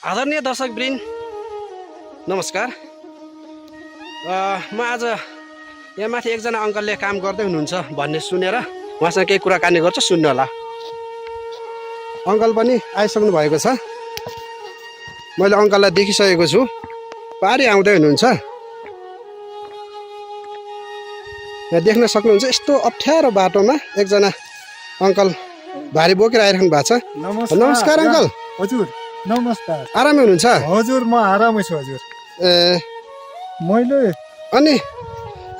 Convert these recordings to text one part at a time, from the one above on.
आदरणीय दर्शकवृन्द नमस्कार। म आज यहाँ माथि एकजना अङ्कलले काम गर्दै हुनुहुन्छ भन्ने सुनेर उहाँसँग केही कुराकानी गर्छु, सुन्नु होला। अङ्कल पनि आइसक्नु भएको छ। मैले अङ्कललाई देखिसकेको छु, पारी आउँदै हुनुहुन्छ। यहाँ देख्न सक्नुहुन्छ यस्तो अप्ठ्यारो बाटोमा एकजना अङ्कल भारी बोकेर आइराख्नु भएको छ। नमस्कार अङ्कल। हजुर नमस्कार। आरामै हुनुहुन्छ? हजुर म आरामै छु हजुर। मैले अनि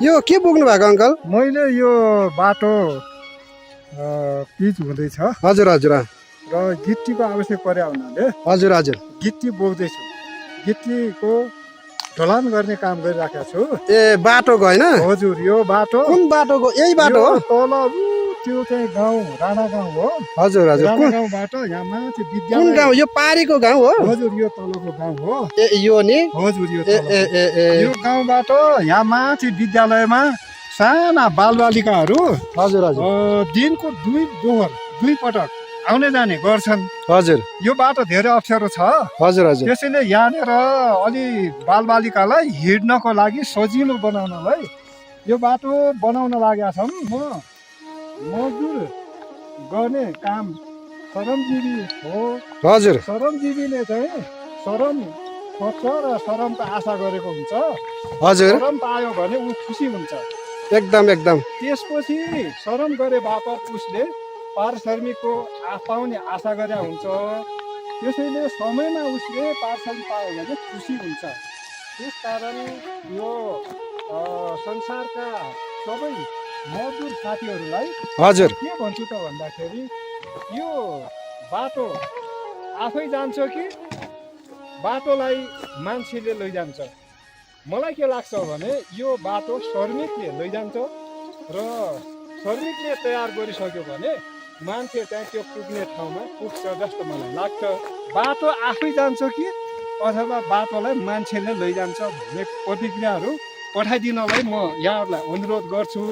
यो के बोक्नु भएको अङ्कल? मैले यो बाटो पिच हुँदैछ। हजुर हजुर। र गिट्टीको आवश्यक परे हुनाले हजुर हजुर गिट्टी बोक्दैछु। गिट्टीको ढलान गर्ने काम गरिराखेको छु। ए बाटोको होइन? हजुर यो बाटो कुन बाटोको? यही बाटो हो? तल त्यो चाहिँ गाउँ राणा गाउँ हो। हजुर हजुर। राणा गाउँबाट यहाँ माथि कुन विद्यालय। गाउँ? यो पारीको गाउँ हो? हजुर यो तलको गाउँ हो। ए यो नि? हजुर यो ए ए ए ए यो गाउँबाट यहाँ माथि विद्यालयमा साना बालबालिकाहरू हजुर हजुर दिनको दुई पटक आउने जाने गर्छन्। हजुर। यो बाटो धेरै अप्ठ्यारो छ। हजुर हजुर। त्यसैले यहाँनिर अलि बालबालिकालाई हिँड्नको लागि सजिलो बनाउनलाई यो बाटो बनाउन लागेका छौँ। म मजदुर गर्ने काम श्रमजीवी हो। हजुर। श्रमजीवीले चाहिँ श्रम खोज्छ र श्रमको आशा गरेको हुन्छ। हजुर। श्रम पायो भने ऊ खुसी हुन्छ। एकदम एकदम। त्यसपछि श्रम गरे बापत उसले पारिश्रमिकको पाउने आशा गरे हुन्छ। त्यसैले समयमा उसले पारिश्रमिक पायो भने खुसी हुन्छ। त्यसकारण यो संसारका सबै मजदुर साथीहरूलाई हजुर के भन्छु त भन्दाखेरि यो बाटो आफै जान्छ कि बाटोलाई मान्छेले लैजान्छ? मलाई के लाग्छ भने यो बाटो श्रमिकले लैजान्छ र श्रमिकले तयार गरिसक्यो भने मान्छे त्यहाँ त्यो पुग्ने ठाउँमा पुग्छ जस्तो मलाई लाग्छ। बाटो आफै जान्छ कि अथवा बाटोलाई मान्छेले लैजान्छ भन्ने प्रतिक्रियाहरू पठाइदिनलाई म यहाँहरूलाई अनुरोध गर्छु।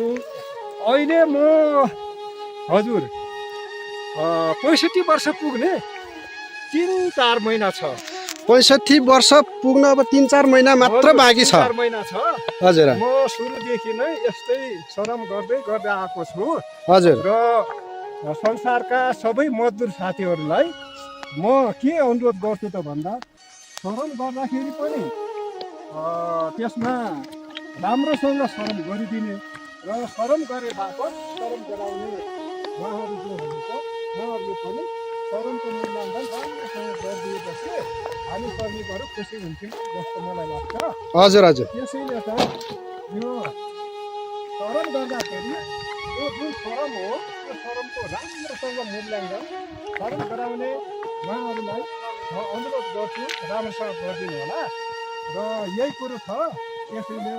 अहिले म हजुर 65 वर्ष पुग्ने 3-4 महिना छ। 65 वर्ष पुग्न अब 3-4 महिना मात्र बाँकी छ। 3-4 महिना छ। हजुर। म सुरुदेखि नै यस्तै श्रम गर्दै आएको छु। हजुर। र संसारका सबै मजदुर साथीहरूलाई म के अनुरोध गर्छु त भन्दा श्रम गर्दाखेरि पनि त्यसमा राम्रोसँग श्रम गरिदिने र श्रम गरे बापत श्रम गराउने उहाँहरू जो हुनुहुन्छ उहाँहरूले पनि श्रमको मूल्याङ्कन राम्रोसँग गरिदिएपछि हामी श्रमिकहरू खुसी हुन्थ्यौँ जस्तो मलाई लाग्छ। हजुर हजुर। त्यसैले चाहिँ यो श्रम गर्दाखेरि यो जुन श्रम हो त्यो श्रमको राम्रोसँग मूल्याङ्कन श्रम गराउने उहाँहरूलाई म अनुरोध गर्छु राम्रोसँग गरिदिनु होला। र यही कुरो छ। त्यसैले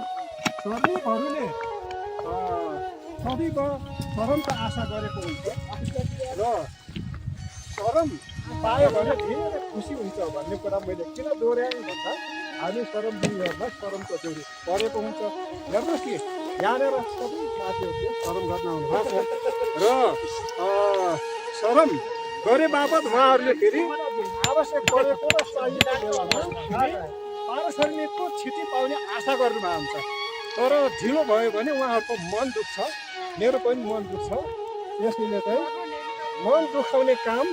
श्रमिकहरूले सधैँको श्रमको आशा गरेको हुन्छ र श्रम पायो भने धेरै खुसी हुन्छ भन्ने कुरा मैले किन दोहोऱ्याएँ भन्दा हामी श्रमजीवीहरूलाई श्रमको जोडी परेको हुन्छ। हेर्नुहोस् कि यहाँनिर सबै साथीहरूले श्रम गर्न आउनुभएको छ र श्रम गरे बापत उहाँहरूले फेरि आवश्यक परेको र चाहिएको बेलामा पारिश्रमिकको छिटी पाउने आशा गर्नुभएको हुन्छ। तर ढिलो भयो भने उहाँहरूको मन दुख्छ, मेरो पनि मन दुख्छ। त्यसैले चाहिँ मन दुखाउने काम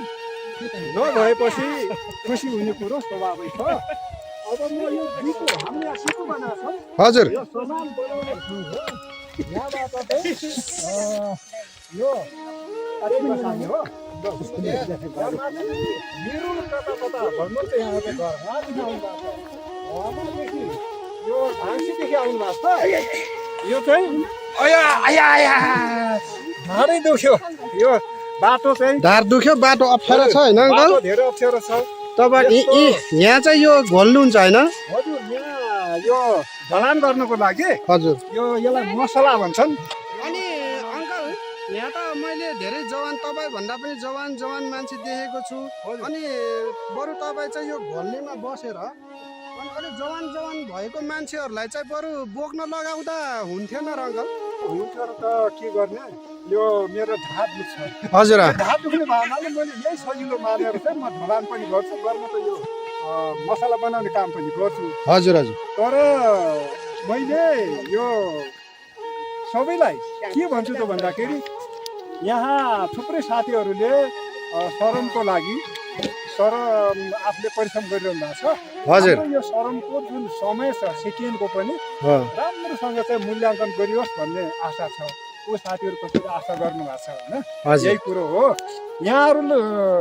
नभएपछि खुसी हुने कुरो स्वाभाविक छ। अब म यो दिको हामीले सिटो बनाएको छौँ। हजुर। यो सामान बनाउने ठाउँ हो। यहाँबाट चाहिँ यो खाने हो। मेरो कता भन्नु त यहाँको घर माथि आउनुभएको छ। वहाँदेखि यो झाँसीदेखि आउनुभएको छ। यो चाहिँ ढाडै दुख्यो। यो बाटो चाहिँ ढाड दुख्यो। बाटो अप्ठ्यारो छ होइन अङ्कल? बाटो धेरै अप्ठ्यारो छ। तपाईँ यहाँ चाहिँ यो घोल्नुहुन्छ होइन? हजुर यहाँ यो ढलान गर्नको लागि हजुर। यो यसलाई मसला भन्छन्। अनि अङ्कल यहाँ त मैले धेरै जवान तपाईँभन्दा पनि जवान मान्छे देखेको छु। अनि बरु तपाईँ चाहिँ यो घोल्नेमा बसेर अनि अलिक जवान भएको मान्छेहरूलाई चाहिँ बरु बोक्न लगाउँदा हुन्थेन र अङ्कल? हुन्थ्यो र त के गर्ने। यो मेरो ढाड दुख्छ। हजुर। ढाड दुख्ने भावनाले मैले यही सजिलो मानेर चाहिँ म ढलान पनि गर्छु। गर्न त यो मसला बनाउने काम पनि गर्छु। हजुर हजुर तर मैले यो सबैलाई के भन्छु त भन्दाखेरि यहाँ थुप्रै साथीहरूले शरमको लागि आफूले परिश्रम गरिरहनु भएको छ। हजुर यो शरमको जुन समय छ सेकेन्डको पनि राम्रोसँग चाहिँ मूल्याङ्कन गरियोस् भन्ने आशा छ। ऊ साथीहरू कसैले आशा गर्नु भएको छ होइन, यही कुरो हो। यहाँहरू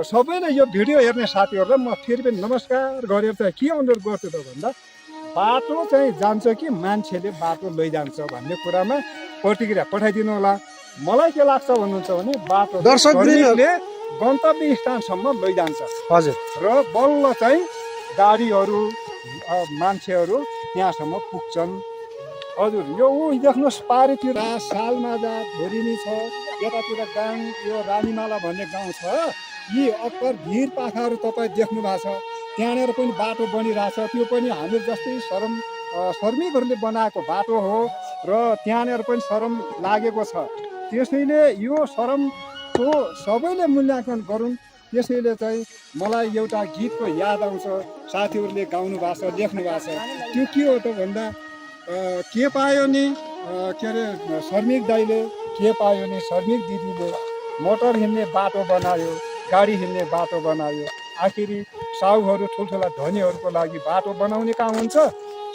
सबैले यो भिडियो हेर्ने साथीहरूलाई म फेरि पनि नमस्कार गरेर चाहिँ के अनुरोध गर्छु त भन्दा बाटो चाहिँ जान्छ कि मान्छेले बाटो लैजान्छ भन्ने कुरामा प्रतिक्रिया पठाइदिनु होला। मलाई के लाग्छ भन्नुहुन्छ भने बाटो दर्शकले गन्तव्य स्थानसम्म लैजान्छ हजुर र बल्ल चाहिँ गाडीहरू मान्छेहरू त्यहाँसम्म पुग्छन्। हजुर यो देख्नुहोस् पारितिर सालमाजा धोरिनी छ, यतातिर गाउँ यो रानीमाला भन्ने गाउँ छ। यी अक्कर भिर पाखाहरू तपाईँ देख्नु भएको छ। त्यहाँनिर पनि बाटो बनिरहेछ। त्यो पनि हामी जस्तै श्रमिकहरूले बनाएको बाटो हो र त्यहाँनिर पनि श्रम लागेको छ। त्यसैले यो श्रमको सबैले मूल्याङ्कन गरून्। त्यसैले चाहिँ मलाई एउटा गीतको याद आउँछ, साथीहरूले गाउनु भएको छ, लेख्नु भएको छ। त्यो के हो त भन्दा के पायो नि के अरे श्रमिक दाइले, के पायो नि श्रमिक दिदीले, मोटर हिँड्ने बाटो बनायो, गाडी हिँड्ने बाटो बनायो। आखिरी साहुहरू ठुल्ठुला धनीहरूको लागि बाटो बनाउने काम हुन्छ।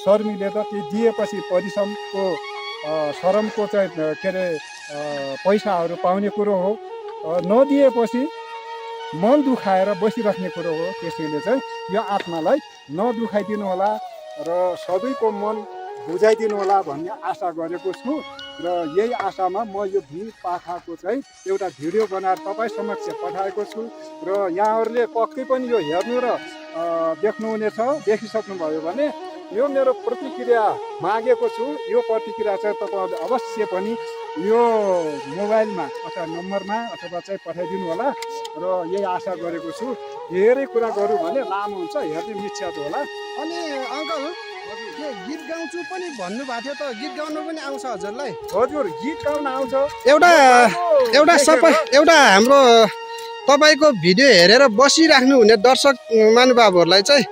श्रमिकले त त्यो दिएपछि परिश्रमको श्रमको चाहिँ के अरे पैसाहरू पाउने कुरो हो। नदिएपछि मन दुखाएर बसिराख्ने कुरो हो। त्यसैले चाहिँ यो आत्मालाई नदुखाइदिनु होला र सबैको मन बुझाइदिनु होला भन्ने आशा गरेको छु। र यही आशामा म यो भिर पाखाको चाहिँ एउटा भिडियो बनाएर तपाईँ समक्ष पठाएको छु। र यहाँहरूले पक्कै पनि यो हेर्नु र देख्नुहुनेछ। देखिसक्नुभयो भने यो मेरो प्रतिक्रिया मागेको छु। यो प्रतिक्रिया चाहिँ तपाईँहरूले अवश्य पनि यो मोबाइलमा अथवा नम्बरमा अथवा चाहिँ पठाइदिनु होला। र यही आशा गरेको छु। धेरै कुरा गरौँ भने लामो हुन्छ, हेर्ने मिच्छा होला। अनि अङ्कल के गीत गाउँछु पनि भन्नुभएको थियो त, गीत गाउनु पनि आउँछ हजुरलाई? हजुर गीत गाउन आउँछ। एउटा हाम्रो तपाईँको भिडियो हेरेर बसिराख्नु हुने दर्शक महानुभावहरूलाई चाहिँ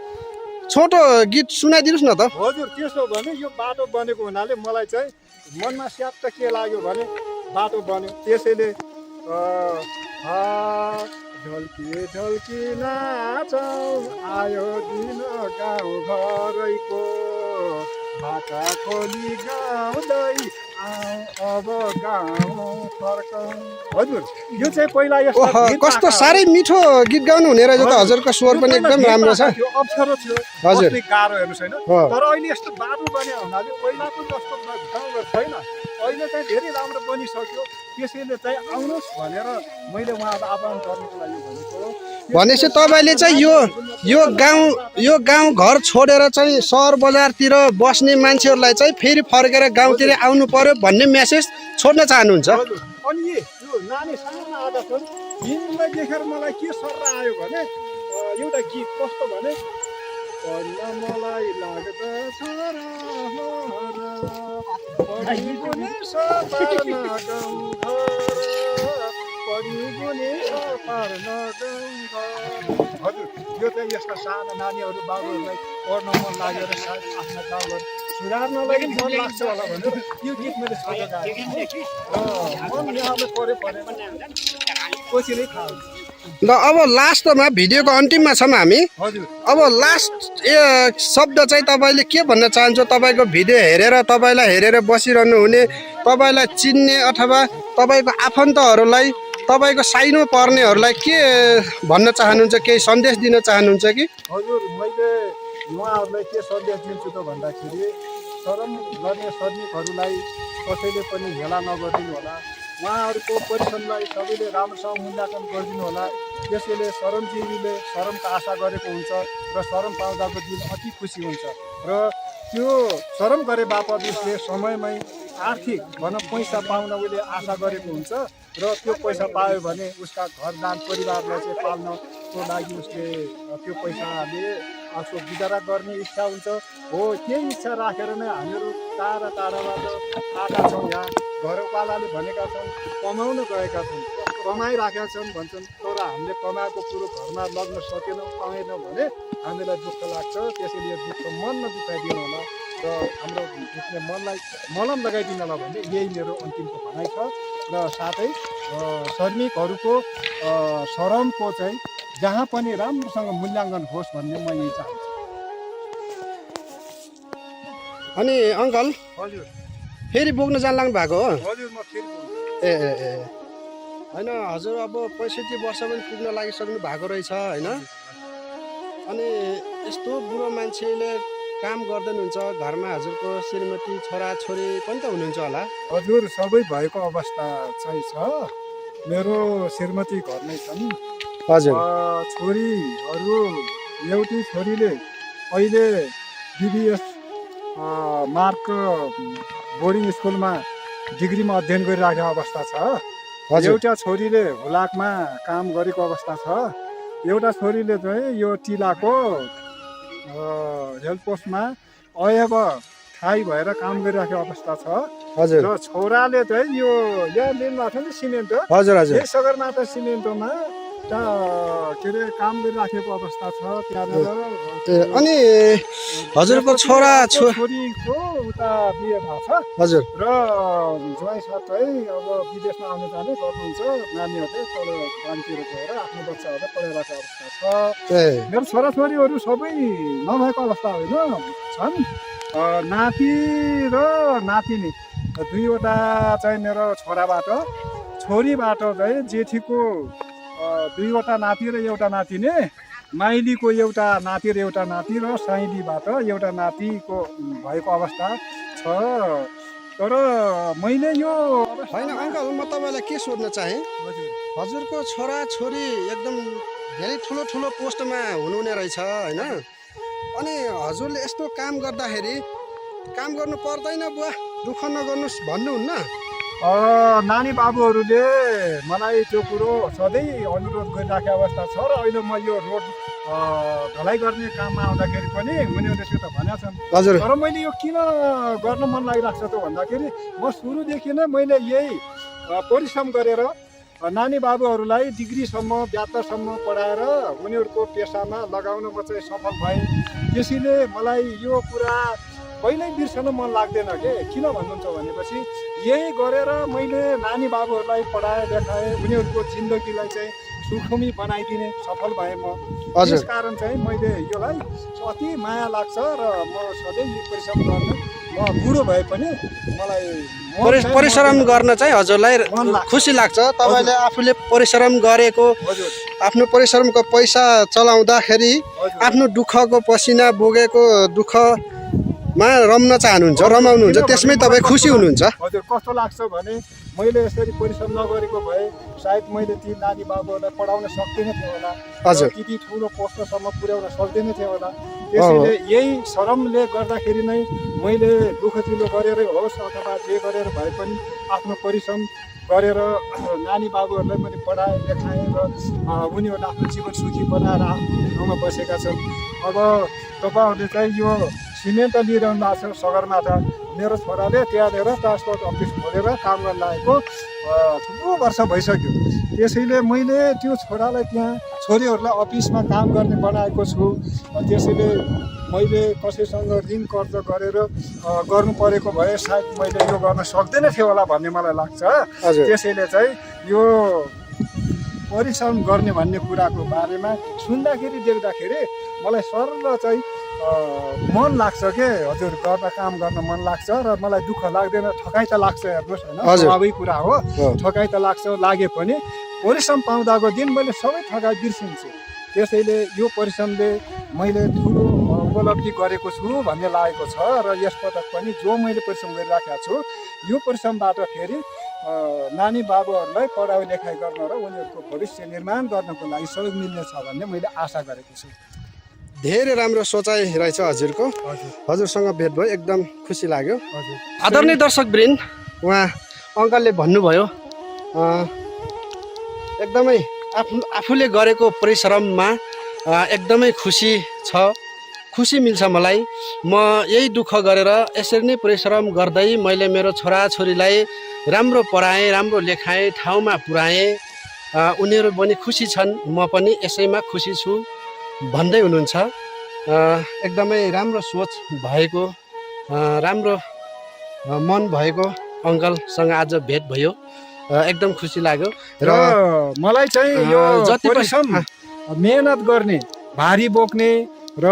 छोटो गीत सुनाइदिनुहोस् न त। हजुर त्यसो भने यो बाटो बनेको हुनाले मलाई चाहिँ मनमा स्याप्ट के लाग्यो भने बाटो बन्यो। त्यसैले ढल्की ढल्की नाचौँ आयो दिन गाउँ घरैको, भाका खोली गाउँदै अब गाउँ फर्कौँ। हजुर यो चाहिँ पहिला कस्तो साह्रै मिठो गीत गाउनु हुने रहेछ त। हजुरको स्वर पनि एकदम राम्रो छ। अप्ठ्यारो थियो, हजुर गाह्रो हेर्नु छैन। तर अहिले यस्तो बाटो बन्यो हुनाले पहिलाको जस्तो गाउँघर छैन। अहिले चाहिँ धेरै राम्रो बनिसक्यो। त्यसैले चाहिँ आउनुहोस् भनेर मैले उहाँलाई आह्वान गर्नुको लागि भनेको। भनेपछि तपाईँले चाहिँ यो गाउँ घर छोडेर चाहिँ सहर बजारतिर बस्ने मान्छेहरूलाई चाहिँ फेरि फर्केर गाउँतिर आउनु पर्यो भन्ने मेसेज छोड्न चाहनुहुन्छ? अनि यो नानी सानो आधा छन्, यिनलाई देखेर मलाई के सर आयो भने एउटा गीत कस्तो भने मलाई लाग्दछ हजुर यो चाहिँ यस्ता साना नानीहरू बाबुहरूलाई पढ्न मन लागेर सायद आफ्ना गाउँघर सुधार्नलाई मन लाग्छ होला भनेर यो गीत मैले सोचेको मन यहाँले पऱ्यो पछि नै थाहा हुन्छ। ल अब लास्टमा भिडियोको अन्तिममा छौँ हामी। हजुर अब लास्ट शब्द चाहिँ तपाईँले के भन्न चाहन्छ? तपाईँको भिडियो हेरेर तपाईँलाई हेरेर बसिरहनु हुने, तपाईँलाई चिन्ने अथवा तपाईँको आफन्तहरूलाई, तपाईँको साइनो पर्नेहरूलाई के भन्न चाहनुहुन्छ? केही सन्देश दिन चाहनुहुन्छ कि? हजुर मैले उहाँहरूलाई के सन्देश दिन्छु त भन्दाखेरि शरम गर्ने श्रमिकहरूलाई कसैले पनि हेला नगरिदिनु होला। उहाँहरूको परिश्रमलाई सबैले राम्रोसँग मूल्याङ्कन गरिदिनु होला। त्यसैले श्रमजीवीले श्रमको आशा गरेको हुन्छ र श्रम पाउँदाको दिन अति खुसी हुन्छ। र त्यो श्रम गरे बापत उसले समयमै आर्थिक भनौँ पैसा पाउन उसले आशा गरेको हुन्छ र त्यो पैसा पायो भने उसका घरदार परिवारलाई चाहिँ पाल्नको लागि उसले त्यो पैसाले आफ्नो गुजारा गर्ने इच्छा हुन्छ। हो त्यही इच्छा राखेर नै हामीहरू टाढा टाढाबाट आएका छौँ। यहाँ घरपालाले भनेका छन् कमाउन गएका छन्, कमाइराखेका छन् भन्छन्, तर हामीले कमाएको कुरो घरमा लग्न सकेनौँ पाएनौँ भने हामीलाई दुःख लाग्छ। त्यसैले यो दुःख मनमा दुखाइदिनु होला र हाम्रो दुख्ने मनलाई मलम लगाइदिनु होला भन्ने यही मेरो अन्तिमको भनाइ छ। र साथै श्रमिकहरूको श्रमको चाहिँ जहाँ पनि राम्रोसँग मूल्याङ्कन होस् भन्ने म यही चाहन्छु। अनि अङ्कल हजुर फेरि बोक्न जान लाग्नु भएको हो? हजुर म फेरि ए ए ए होइन हजुर अब 65 वर्ष पनि पुग्न लागिसक्नु भएको रहेछ होइन? अनि यस्तो बुढो मान्छेले काम गर्दैनुहुन्छ घरमा हजुरको श्रीमती छोराछोरी पनि त हुनुहुन्छ होला? हजुर सबै भएको अवस्था चाहिँ छ। मेरो श्रीमती घरमै छन्। हजुर छोरीहरू एउटी छोरीले अहिले BBS मार्क बोर्डिङ स्कुलमा डिग्रीमा अध्ययन गरिराखेको अवस्था छ। हजुर एउटा छोरीले हुलाकमा काम गरेको अवस्था छ। एउटा छोरीले चाहिँ यो टिलाको हेल्थ पोस्टमा अब थाई भएर काम गरिराखेको अवस्था छ। हजुर र छोराले चाहिँ यो यहाँ लिनु भएको छ नि सिमेन्ट हजुर हजुर यही सगरमाथा सिमेन्टमा के अरे काम गरिराखेको अवस्था छ त्यहाँनिर। अनि हजुरको छोरीको उता बिहे भएको छ हजुर र ज्वाइँ साथै अब विदेशमा आउने जाने गर्नुहुन्छ। नानीहरूले तल गाउँतिर गएर आफ्नो बच्चाहरूलाई पढाइरहेको अवस्था छ। मेरो छोराछोरीहरू सबै नभएको अवस्था होइन, छन्। नाति र नातिनी दुईवटा चाहिँ मेरो छोराबाट, छोरीबाट चाहिँ जेठीको दुईवटा नाति र एउटा नातिनी, माइलीको एउटा नाति र एउटा नाति र साइलीबाट एउटा नातिको भएको अवस्था छ। तर मैले यो होइन अङ्कल म तपाईँलाई के सोध्न चाहेँ, हजुरको छोराछोरी एकदम धेरै ठुलो ठुलो पोस्टमा हुनुहुने रहेछ होइन? अनि हजुरले यस्तो काम गर्दाखेरि काम गर्नु पर्दैन बुवा, दुःख नगर्नुहोस् भन्नुहुन्न? नानी बाबुहरूले मलाई त्यो कुरो सधैँ अनुरोध गरिराखेको अवस्था छ। र अहिले म यो रोड ढलाइ गर्ने काममा आउँदाखेरि पनि उनीहरूसित भनेका छन्। हजुर तर मैले यो किन गर्न मन लागिरहेको छ त भन्दाखेरि म सुरुदेखि नै मैले यही परिश्रम गरेर नानी बाबुहरूलाई डिग्रीसम्म व्यात्तरसम्म पढाएर उनीहरूको पेसामा लगाउन म चाहिँ सफल भएँ। त्यसैले मलाई यो कुरा कहिल्यै बिर्सन मन लाग्दैन के। किन भन्नुहुन्छ भनेपछि यही गरेर मैले नानी बाबुहरूलाई पढाएँ लेखाएँ, उनीहरूको जिन्दगीलाई चाहिँ सुखमी बनाइदिने सफल भएँ म। त्यस कारण चाहिँ मैले योलाई अति माया लाग्छ र म सधैँ परिश्रम गर्न, म बुढो भए पनि मलाई परिश्रम गर्न चाहिँ हजुरलाई खुसी लाग्छ। तपाईँले आफूले परिश्रम गरेको, आफ्नो परिश्रमको पैसा चलाउँदाखेरि आफ्नो दुःखको पसिना बोकेको दुःखमा रम्न चाहनुहुन्छ, रमाउनुहुन्छ, त्यसमै तपाईँ खुसी हुनुहुन्छ? हजुर कस्तो लाग्छ भने मैले यसरी परिश्रम नगरेको भए सायद मैले ती नानी बाबुहरूलाई पढाउन सक्दिनँ थियो होला। हजुर त्यति ठुलो पोस्टसम्म पुर्याउन सक्दिनँ थियो होला। त्यसैले यही श्रमले गर्दाखेरि नै मैले दुःख चिलो गरेरै होस् अथवा जे गरेर भए पनि आफ्नो परिश्रम गरेर नानी बाबुहरूलाई पनि पढाएँ लेखाएँ र उनीहरूलाई आफ्नो जीवन सुखी बनाएर आफ्नो ठाउँमा बसेका छन्। अब तपाईँहरूले चाहिँ यो सिमेन्ट लिइरहनु भएको छ सगरमाथा। मेरो छोराले त्यहाँनिर ट्रान्सपोर्ट अफिस खोलेर काम गर्न लागेको थुप्रो वर्ष भइसक्यो। त्यसैले मैले त्यो छोरालाई त्यहाँ छोरीहरूलाई अफिसमा काम गर्ने बनाएको छु। त्यसैले मैले कसैसँग ऋण कर्ज गरेर गर्नु परेको भए सायद मैले यो गर्न सक्दैन थियो होला भन्ने मलाई लाग्छ। त्यसैले चाहिँ यो परिश्रम गर्ने भन्ने कुराको बारेमा सुन्दाखेरि देख्दाखेरि मलाई सरल चाहिँ मन लाग्छ के। हजुर गर्न काम गर्न मन लाग्छ र मलाई दुःख लाग्दैन। ठकाइ त लाग्छ हेर्नुहोस् होइन, स्वाभाविक कुरा हो। ठकाइ त लाग्छ, लागे पनि परिश्रम पाउँदाको दिन मैले सबै ठकाइ बिर्सिन्छु। त्यसैले यो परिश्रमले मैले ठुलो उपलब्धि गरेको छु भन्ने लागेको छ। र यसपटक पनि जो मैले परिश्रम गरिराखेको छु यो परिश्रमबाट फेरि नानी बाबुहरूलाई पढाइ लेखाइ गर्न र उनीहरूको भविष्य निर्माण गर्नको लागि सहयोग मिल्नेछ भन्ने मैले आशा गरेको छु। धेरै राम्रो सोचाइ रहेछ हजुरको। हजुरसँग भेट भयो, एकदम खुसी लाग्यो। आदरणीय दर्शकवृन्द, उहाँ अङ्कलले भन्नुभयो एकदमै आफूले गरेको परिश्रममा एकदमै खुसी छ, खुसी मिल्छ मलाई। म यही दुःख गरेर यसरी नै परिश्रम गर्दै मैले मेरो छोराछोरीलाई राम्रो पढाएँ, राम्रो लेखाएँ, ठाउँमा पुर्याएँ उनीहरू पनि खुसी छन्, म पनि यसैमा खुसी छु भन्दै हुनुहुन्छ। एकदमै राम्रो सोच भएको, राम्रो मन भएको अङ्कलसँग आज भेट भयो, एकदम खुसी लाग्यो। र मलाई चाहिँ यो जति पनि परिश्रम मेहनत गर्ने, भारी बोक्ने र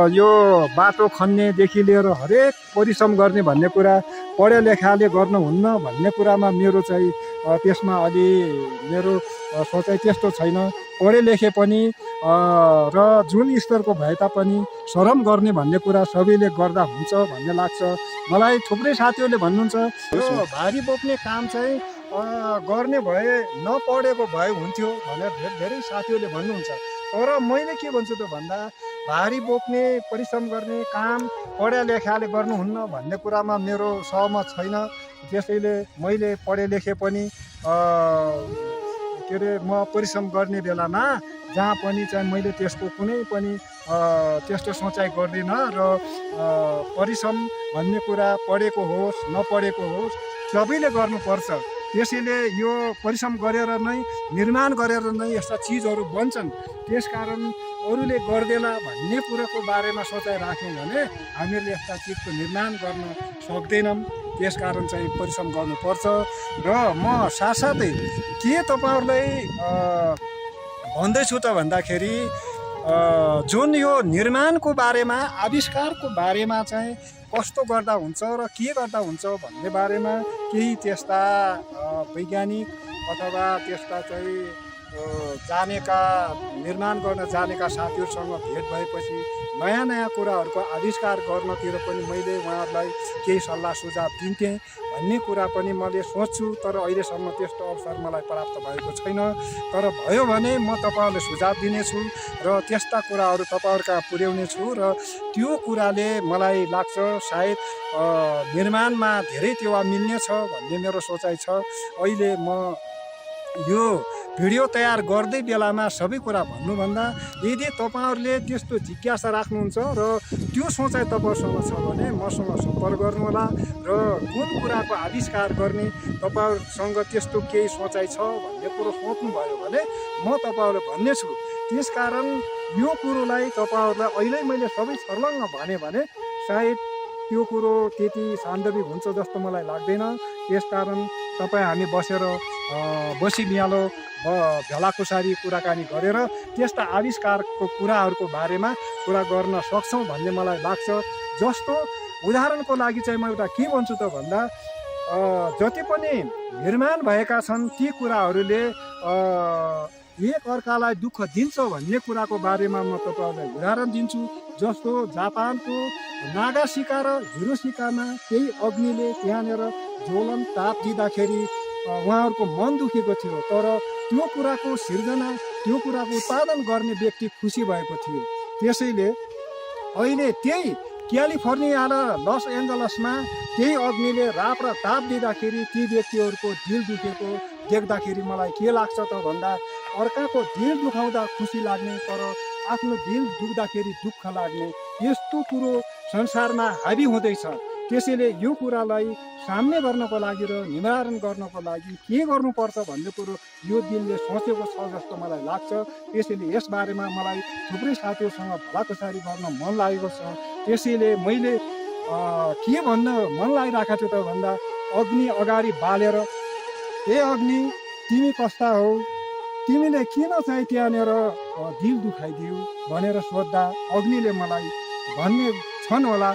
यो बाटो खन्नेदेखि लिएर हरेक परिश्रम गर्ने भन्ने कुरा पढे लेखाले गर्नुहुन्न भन्ने कुरामा मेरो चाहिँ त्यसमा अलि मेरो सोचाइ त्यस्तो छैन। पढे लेखे पनि र जुन स्तरको भए तापनि श्रम गर्ने भन्ने कुरा सबैले गर्दा हुन्छ भन्ने लाग्छ मलाई। थुप्रै साथीहरूले भन्नुहुन्छ यो भारी बोक्ने काम चाहिँ गर्ने भए नपढेको भए हुन्थ्यो भनेर धेरै साथीहरूले भन्नुहुन्छ। तर मैले के भन्छु त भन्दा भारी बोक्ने परिश्रम गर्ने काम पढे लेखाले गर्नुहुन्न भन्ने कुरामा मेरो सहमत छैन। त्यसैले मैले पढे लेखे पनि के अरे म परिश्रम गर्ने बेलामा जहाँ पनि चाहिँ मैले त्यसको कुनै पनि त्यस्तो सोचाइ गर्दिनँ। र परिश्रम भन्ने कुरा पढेको होस् नपढेको होस् सबैले गर्नुपर्छ। त्यसैले यो परिश्रम गरेर नै निर्माण गरेर नै यस्ता चिजहरू बन्छन्। त्यसकारण अरूले गर्देला भन्ने कुराको बारेमा सोचाइ राख्यौँ भने हामीहरूले यस्ता चिजको निर्माण गर्न सक्दैनौँ। त्यसकारण चाहिँ परिश्रम गर्नुपर्छ। र म साथसाथै के तपाईँहरूलाई भन्दैछु त भन्दाखेरि जुन यो निर्माणको बारेमा, आविष्कारको बारेमा चाहिँ कस्तो गर्दा हुन्छ र के गर्दा हुन्छ भन्ने बारेमा केही त्यस्ता वैज्ञानिक अथवा त्यस्ता चाहिँ जानेका, निर्माण गर्न जानेका साथीहरूसँग भेट भएपछि नयाँ नयाँ कुराहरूको आविष्कार गर्नतिर पनि मैले उहाँहरूलाई केही सल्लाह सुझाव दिन्थेँ भन्ने कुरा पनि मैले सोच्छु। तर अहिलेसम्म त्यस्तो अवसर मलाई प्राप्त भएको छैन। तर भयो भने म तपाईँहरूलाई सुझाव दिनेछु र त्यस्ता कुराहरू तपाईँहरू कहाँ पुर्याउने छु। र त्यो कुराले मलाई लाग्छ सायद निर्माणमा धेरै टेवा मिल्नेछ भन्ने मेरो सोचाइ छ। अहिले म यो भिडियो तयार गर्दै बेलामा सबै कुरा भन्नुभन्दा यदि तपाईँहरूले त्यस्तो जिज्ञासा राख्नुहुन्छ र त्यो सोचाइ तपाईँहरूसँग छ भने मसँग सम्पर्क गर्नुहोला। र कुन कुराको आविष्कार गर्ने तपाईँहरूसँग त्यस्तो केही सोचाइ छ भन्ने कुरो सोच्नुभयो भने म तपाईँहरूलाई भन्नेछु। त्यसकारण यो कुरोलाई तपाईँहरूलाई अहिले मैले सबै सर्लङ्ग भने सायद त्यो कुरो त्यति सान्दर्भिक हुन्छ जस्तो मलाई लाग्दैन। त्यसकारण तपाईँ हामी बसेर बसी बिहालो भेलाकुसारी कुराकानी गरेर त्यस्ता आविष्कारको कुराहरूको बारेमा कुरा गर्न सक्छौँ भन्ने मलाई लाग्छ। जस्तो उदाहरणको लागि चाहिँ म एउटा के भन्छु त भन्दा जति पनि निर्माण भएका छन् ती कुराहरूले एक अर्कालाई दुःख दिन्छ भन्ने कुराको बारेमा म तपाईँहरूलाई उदाहरण दिन्छु। जस्तो जापानको नागासिका र हिरोसिकामा केही अग्निले त्यहाँनिर ज्वलन ताप दिँदाखेरि उहाँहरूको मन दुखेको थियो। तर त्यो कुराको सिर्जना, त्यो कुराको उत्पादन गर्ने व्यक्ति खुसी भएको थियो। त्यसैले अहिले त्यही क्यालिफोर्निया र लस एन्जलसमा त्यही अग्निले राप र ताप दिँदाखेरि ती व्यक्तिहरूको दिल दुखेको देख्दाखेरि मलाई के लाग्छ त भन्दा अर्काको दिल दुखाउँदा खुसी लाग्ने तर आफ्नो दिल दुख्दाखेरि दुःख लाग्ने यस्तो कुरो संसारमा हाबी हुँदैछ। त्यसैले यो कुरालाई सामने गर्नको लागि र निवारण गर्नको लागि के गर्नुपर्छ भन्ने कुरो यो दिलले सोचेको छ जस्तो मलाई लाग्छ। त्यसैले यसबारेमा मलाई थुप्रै साथीहरूसँग भलाकुसारी गर्न मन लागेको छ। त्यसैले मैले के भन्न मन लागिरहेको थियो त भन्दा अग्नि अगाडि बालेर ए अग्नि तिमी कस्ता हौ, तिमीले किन चाहिँ त्यहाँनिर दिल दुखाइदियो भनेर सोद्धा अग्निले मलाई भन्ने छन् होला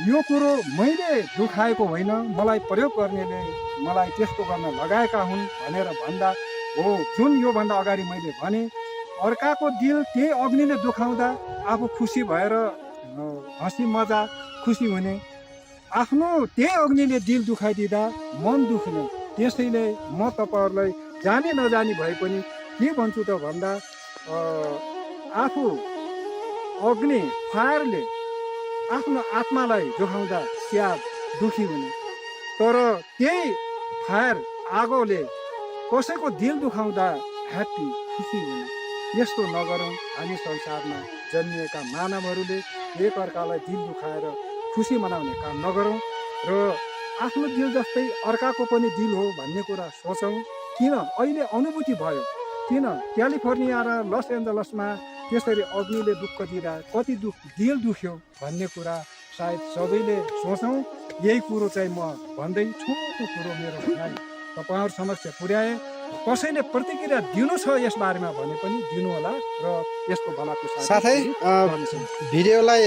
यो कुरो मैले दुखाएको होइन, मलाई प्रयोग गर्नेले मलाई त्यस्तो गर्न लगाएका हुन् भनेर भन्दा हो। जुन योभन्दा अगाडि मैले भने अर्काको दिल त्यही अग्निले दुखाउँदा आफू खुसी भएर हाँसी मजा खुसी हुने, आफ्नो त्यही अग्निले दिल दुखाइदिँदा मन दुख्ने। त्यसैले म तपाईँहरूलाई जानी नजानी भए पनि के भन्छु त भन्दा आफू अग्नि फायरले आफ्नो आत्मालाई दुखाउँदा स्याद दुखी हुने, तर त्यही फायर आगोले कसैको दिल दुखाउँदा ह्याप्पी खुसी हुने। यस्तो नगरौँ। हामी संसारमा जन्मिएका मानवहरूले एक अर्कालाई दिल दुखाएर खुसी मनाउने काम नगरौँ र आफ्नो दिल जस्तै अर्काको पनि दिल हो भन्ने कुरा सोचौँ। किन अहिले अनुभूति भयो किन क्यालिफोर्निया र लस एन्जलसमा त्यसरी अग्निले दुःख दिँदा कति दिल दुख्यो भन्ने कुरा सायद सबैले सोचौँ। यही कुरो चाहिँ म भन्दै छोटो कुरो मेरो भनाइ तपाईँहरू समक्ष पुर्याएँ। कसैले प्रतिक्रिया दिनु छ यस बारेमा भने पनि दिनु होला र यसको भलाको साथै भिडियोलाई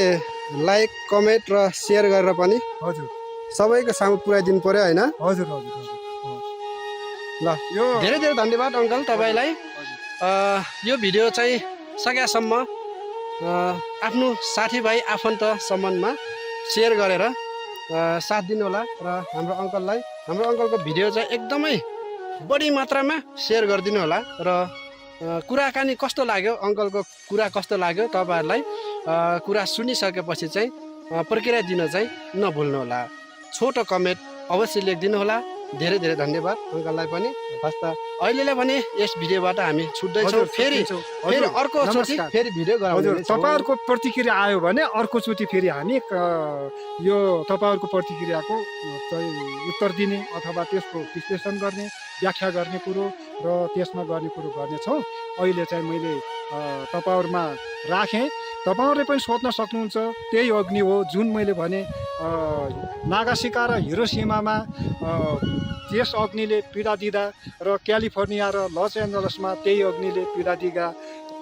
लाइक कमेन्ट र सेयर गरेर पनि हजुर सबैको सामु पुर्याइदिनु पर्यो होइन। हजुर हजुर हजुर ल यो धेरै धेरै धन्यवाद अङ्कल तपाईँलाई। यो भिडियो चाहिँ सकेसम्म आफ्नो साथीभाइ आफन्तसम्ममा सेयर गरेर साथ दिनुहोला र हाम्रो अङ्कलको भिडियो चाहिँ एकदमै बढी मात्रामा सेयर गरिदिनु होला र कुराकानी कस्तो लाग्यो अङ्कलको कुरा कस्तो लाग्यो तपाईँहरूलाई कुरा सुनिसकेपछि चाहिँ प्रतिक्रिया दिन चाहिँ नभुल्नु होला। छोटो कमेन्ट अवश्य लेखिदिनु होला। धेरै धेरै धन्यवाद अङ्कललाई पनि। हस् त अहिलेलाई भने यस भिडियोबाट हामी छुट्दैछौँ। फेरि अर्कोचोटि फेरि भिडियो हजुर गराउँछौँ। तपाईँहरूको प्रतिक्रिया आयो भने अर्कोचोटि फेरि हामी यो तपाईँहरूको प्रतिक्रियाको चाहिँ उत्तर दिने अथवा त्यसको विश्लेषण गर्ने व्याख्या गर्ने कुरो र त्यसमा गर्ने कुरो गर्नेछौँ। अहिले चाहिँ मैले तपाईँहरूमा राखेँ। तपाईँहरूले पनि सोध्न सक्नुहुन्छ। त्यही अग्नि हो जुन मैले भने नागासाकी र हिरोसिमामा त्यस अग्निले पीडा दिँदा र क्यालिफोर्निया र लस एन्जलसमा त्यही अग्निले पीडा दिँदा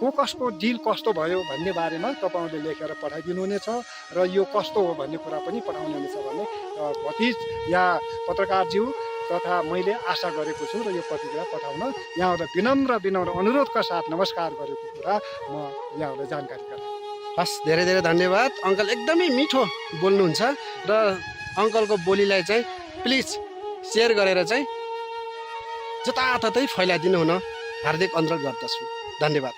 कसको दिल कस्तो भयो भन्ने बारेमा तपाईँहरूले लेखेर पठाइदिनु हुनेछ र यो कस्तो हो भन्ने कुरा पनि पठाउनु हुनेछ भन्ने भतिज या पत्रकारज्यू तथा मैले आशा गरेको छु र यो प्रतिक्रिया पठाउन यहाँहरूलाई विनम्र अनुरोधका साथ नमस्कार गरेको कुरा म यहाँहरूलाई जानकारी गराएँ। हस् धेरै धेरै धन्यवाद। अङ्कल एकदमै मिठो बोल्नुहुन्छ र अङ्कलको बोलीलाई चाहिँ प्लिज सेयर गरेर चाहिँ जताततै फैलाइदिनु हुन हार्दिक अनुरोध गर्दछु। धन्यवाद।